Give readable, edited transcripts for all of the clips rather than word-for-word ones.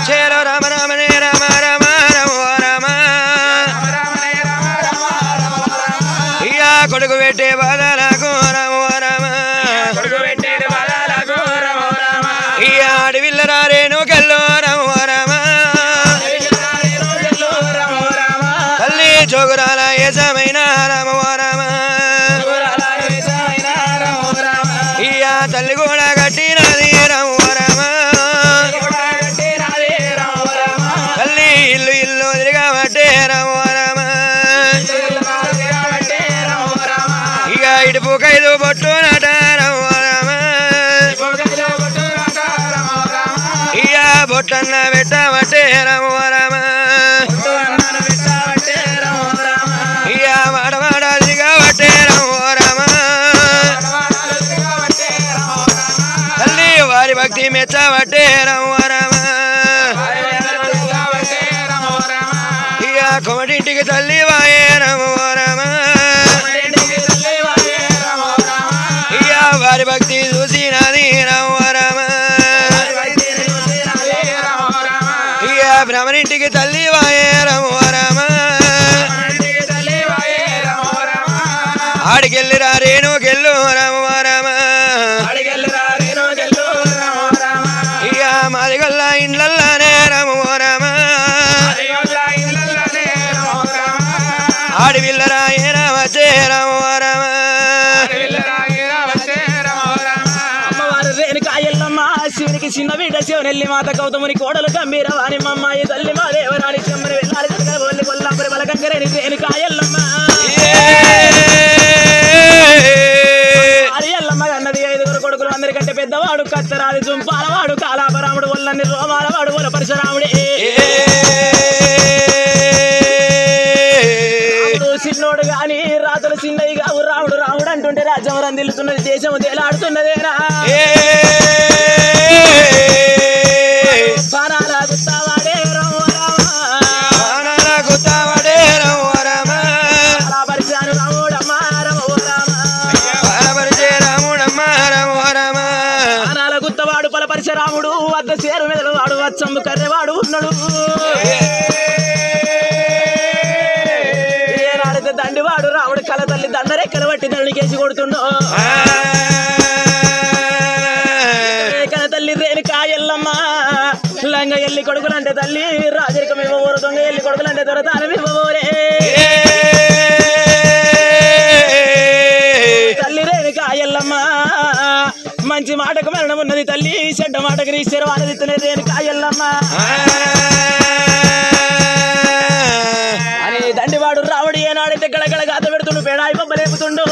చేరో రామ రామనే రామ రామ రమో రామ ఇయా కొడుకు పెట్టే బాధలకు రమో రామ ఇయా అడవిల్లరా రేణుకెల్లో రమో రామ తల్లి జోగురాల యజమైన రమో రామ ఇయా తల్లి కూడా కట్టినది రమో రామ తల్లి ఇల్లు ఇల్లు తిరగబట్టే రమో రామ ఇక ఇడుపు ఖైదు బొట్టు నట రమో రామ ఇక బొట్టన్న పెట్టబట్టే రమో రామ ఇక మాడమాడ దిగబట్టే రమో రామ తల్లి వారి భక్తి మెచ్చబట్టే రమో రామ ఇక కొమటింటికి తల్లి వాయే రమో రామ ఇక వారి భక్తి చూసినది రమో రామ ఇక బ్రహ్మనింటికి తల్లి వాయే రమో రామ ఆడికెళ్ళిరా రేణుకెళ్ళు రమో రామ ఇక మాదిగొల్ల ఇండ్లల్లానే రమో రామ ఆడివిల్లరా ఏనా వచ్చే రమో రామ అమ్మవారు రేణుకాయల్లమ్మ శివునికి చిన్న బిడ్డ శివనెల్లి మాత గౌతముని కోడలు గంభీర వారి మమ్మాయి తల్లి మా దేవరాని చెమ్మని వెళ్ళాలి ఒల్లి కొల్లాపురి బలగంగరేని రేణుకాయల్లమ్మ అరియల్లమ్మ అన్నది 5 కొడుకులు అందరికంటే పెద్దవాడు కత్తరాది జుంపాలవాడు కాలాపరాముడు ఒళ్ళని రోమాలవాడు ఒల పరశురాముడే చిన్నోడు గాని రాతలు చిన్నయ్యగా రాముడు రాముడు అంటుంటే రాజ్యం రందిల్లుతున్నది దేశం తేలాడుతున్నదేనా గుత్తావాడే రమో రామ పరిచాను రాముడమ్మ రమో రామ అనాల గుత్తవాడు పలపరిచ రాముడు వద్ద చేరు మెదలు వాడు వచ్చమ్ము కర్రెవాడు ఉన్నాడు ఏనాడితే దండివాడు రాముడు కల తల్లి దండరెక్కలు బట్టి దండికేసి కొడుతుండో కల తల్లి రేణుకాయల్లమ్మ లంగ ఎల్లి కొడుకులంటే తల్లి రాజరికం ఇవ్వబోరు దొంగ ఎల్లి కొడుకులంటే దొరతానం ఇవ్వబోరే తల్లి రేణుకాయల్లమ్మ మంచి మాటకు మరణం ఉన్నది తల్లి చెడ్డ మాటకు రీశ్వరం ఆనందిస్తున్నది రేణుకాయల్లమ్మ అని దండివాడు రాముడు ఏనాడైతే గడగడ గాత పెడుతుండు పేడాయి బొబ్బలేపుతుండు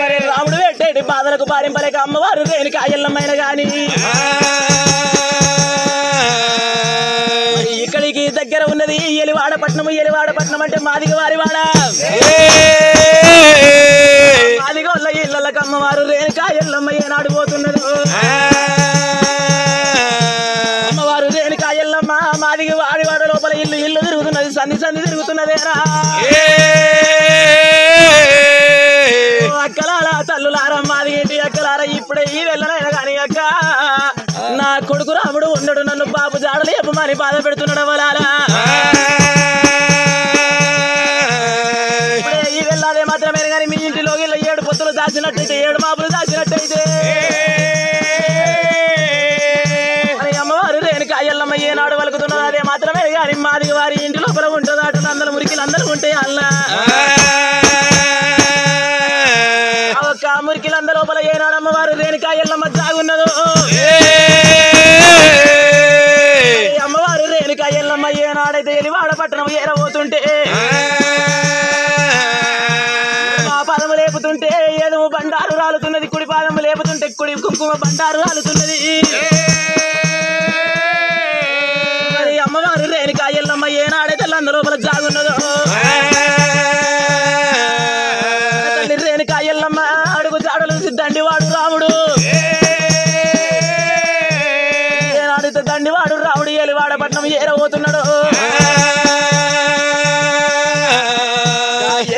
మరి రాముడు పెట్టేటి బాధలకు పారింపలేక అమ్మవారు రేణుకాయల్లమ్మైన గాని ఇక్కడికి దగ్గర ఉన్నది ఎలివాడపట్నం అంటే మాదిగ వారివాడ మాదిగోళ్ళ ఇళ్ళకి అమ్మవారు రేణుకాయల్లమ్మ ఏనాడు పోతున్నది అమ్మవారు రేణుకాయల్లమ్మ మాదిగ వాడివాడ లోపల ఇల్లు తిరుగుతున్నది సంధి తిరుగుతున్నదేనా అక్కలారా తల్లులారా మాదిగేంటి అక్కలారా ఇప్పుడే ఈ వెళ్ళనైనా కానీ అక్క నా కొడుకు రాముడు ఉండడు నన్ను బాబు జాడలు చెప్పమని బాధ పెడుతున్నాడు వలారా ఈ వెళ్ళాదే మాత్రమే కానీ మీ ఇంటిలో 7 పొత్తులు దాచినట్టయితే 7 మాపులు దాచినట్టయితే అమ్మవారు రేణుకాయల్లమ్మ ఏనాడు వలుకుతున్నది అదే మాత్రమే కానీ మాది వారి ఇంటి లోపల ఉంటుంది అటు అందరూ మురికిలు అందరూ ఉంటాయి అల్లా ఒక్క మురికిలందరూ లోపల ఏనాడు అమ్మవారు రేణుకాయల్లమ్మ జాగున్నదో అమ్మవారు రేణుకాయల్లమ్మ ఏనాడైతే ఎలివాడపట్నం ఏరబోతుంటే మా పాదము లేపుతుంటే ఏదో బండారు రాలుతున్నది కుడి పాదము లేపుతుంటే కుడి కుంకుమ బండారు రాలుతున్నది మరి అమ్మవారు రేణుకాయల్లమ్మ ఏనాడైతే లోపల జాగున్నదో తల్లి రేణుకాయల్లమ్మ అడుగు జాడలు దండివాడు రాముడు ఏనాడైతే దండివాడు రాముడు ఎలివాడపట్నం ఏరబోతున్నాడు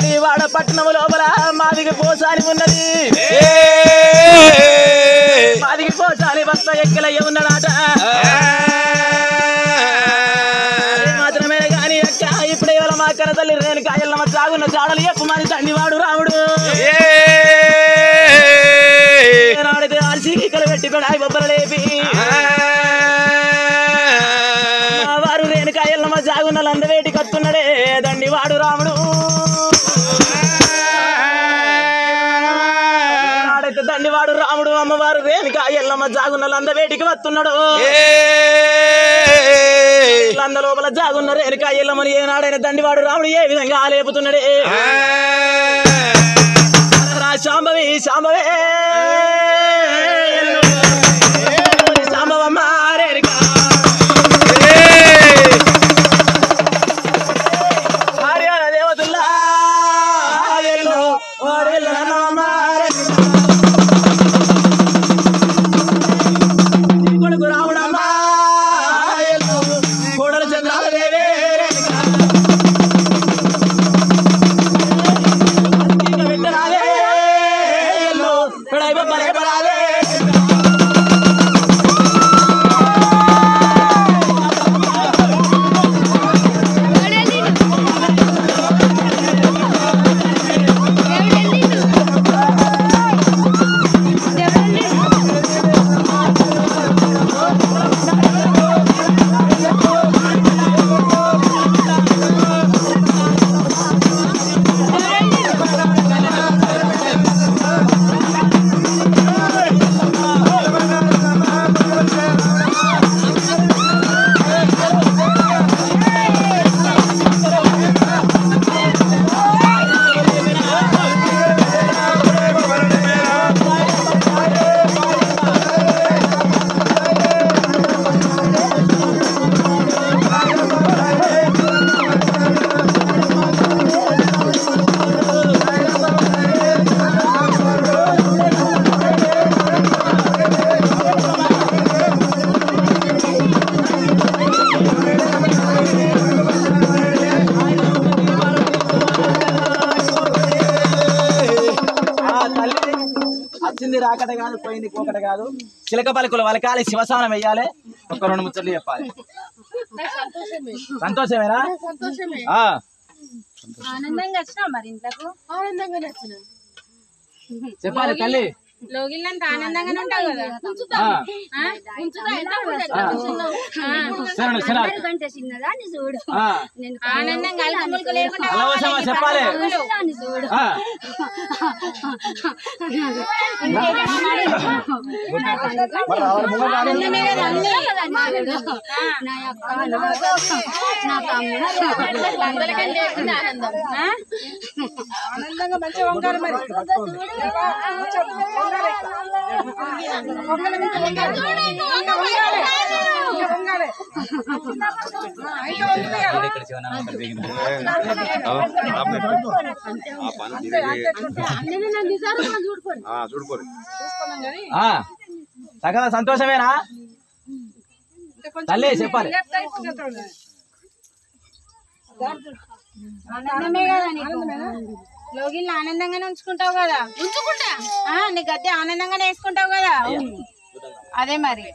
ఎలివాడపట్నం లోపల మాదిగ పోసాని ఉన్నది తండ్రివాడు రాముడు నాడైతే ఆర్సి కలు పెట్టి పెడాయి బొబ్బలు లేపి వారు రేణుకా ఎల్లమ్మ జాగున్నలు అందవేటి కత్తున్నాడే దండివాడు రాముడు నాడైతే దండివాడు రాముడు అమ్మవారు రేణుకా ఎల్లమ్మ జాగున్నలు అందవేటికి వస్తున్నాడు లంద లోపల జాగున్న రేణుకా ఎల్లమ్మని ఏనాడైన దండివాడు రాముడు ఏ విధంగా లేపుతున్నాడే శాంభవి శాంభవే శాంభవమ్మ రేణుకా దేవతుల్లా కొడుకు రాముడమ్మ కోడలు చంద్రాలదేవే వచ్చింది రాకట కాదు పోయింది కోకట కాదు చిలక పలుకులు వలకాలి శివసానం వెయ్యాలి ఒక్క రెండు ముచ్చట్లు చెప్పాలి సంతోషమేనా ఆనందంగా వచ్చినా మరి ఇంట్లోకి ఆనందంగానే వచ్చినా చెప్పాలి తల్లి లోగిళ్ళంత ఆనందంగానే ఉంటావు కదా ఆనందంగా అల్కములకు లేకుండా చెప్పాలి ఆనందమే కదా నా యొక్క నా తమ్ముడు ఆనందంగా మంచిగా వంకాలి మరి సకల సంతోషమేనా తల్లి చెప్పాలి ఆనందమే కదా నీకు లోగిల్ని ఆనందంగానే ఉంచుకుంటావు కదా ఉంచుకుంటా నీ గద్దె ఆనందంగానే వేసుకుంటావు కదా అదే మరి